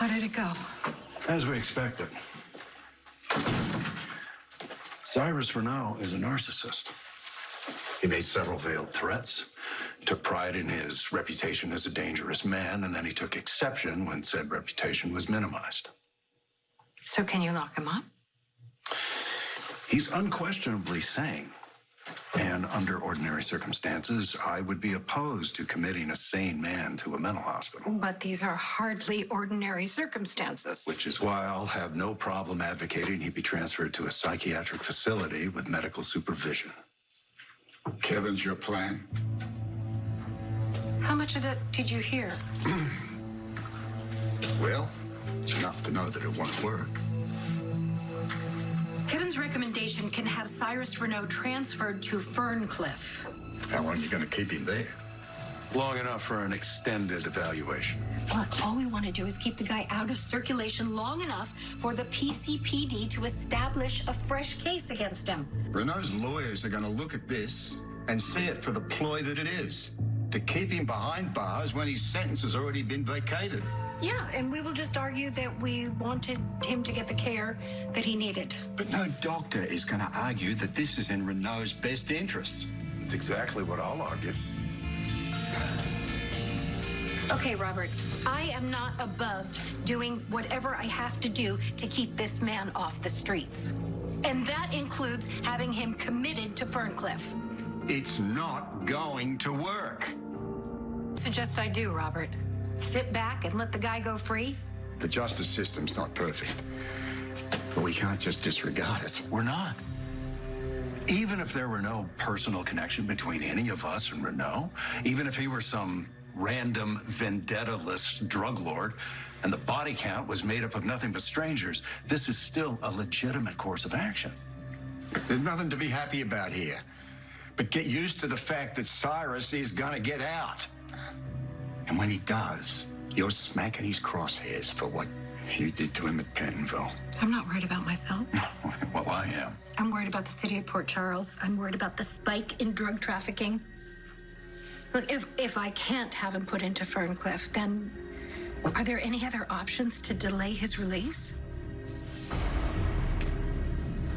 How did it go? As we expected. Cyrus Renault is a narcissist. He made several veiled threats, took pride in his reputation as a dangerous man, and then he took exception when said reputation was minimized. So can you lock him up? He's unquestionably sane. And under ordinary circumstances, I would be opposed to committing a sane man to a mental hospital. But these are hardly ordinary circumstances. Which is why I'll have no problem advocating he be transferred to a psychiatric facility with medical supervision. Kevin's your plan? How much of that did you hear? Well, it's enough to know that it won't work. Kevin's recommendation can have Cyrus Renault transferred to Ferncliff. How long are you going to keep him there? Long enough for an extended evaluation. Look, all we want to do is keep the guy out of circulation long enough for the PCPD to establish a fresh case against him. Renault's lawyers are going to look at this and see it for the ploy that it is. To keep him behind bars when his sentence has already been vacated. Yeah, and we will just argue that we wanted him to get the care that he needed. But no doctor is going to argue that this is in Renault's best interests. It's exactly what I'll argue. Okay, Robert, I am not above doing whatever I have to do to keep this man off the streets. And that includes having him committed to Ferncliff. It's not going to work. Suggest I do, Robert. Sit back and let the guy go free? The justice system's not perfect, but we can't just disregard it. We're not. Even if there were no personal connection between any of us and Renault, even if he were some random vendetta-less drug lord, and the body count was made up of nothing but strangers, this is still a legitimate course of action. There's nothing to be happy about here. But get used to the fact that Cyrus is gonna get out. And when he does, you're smacking his crosshairs for what you did to him at Pentonville. I'm not worried about myself. Well, I am. I'm worried about the city of Port Charles. I'm worried about the spike in drug trafficking. Look, if I can't have him put into Ferncliff, then are there any other options to delay his release?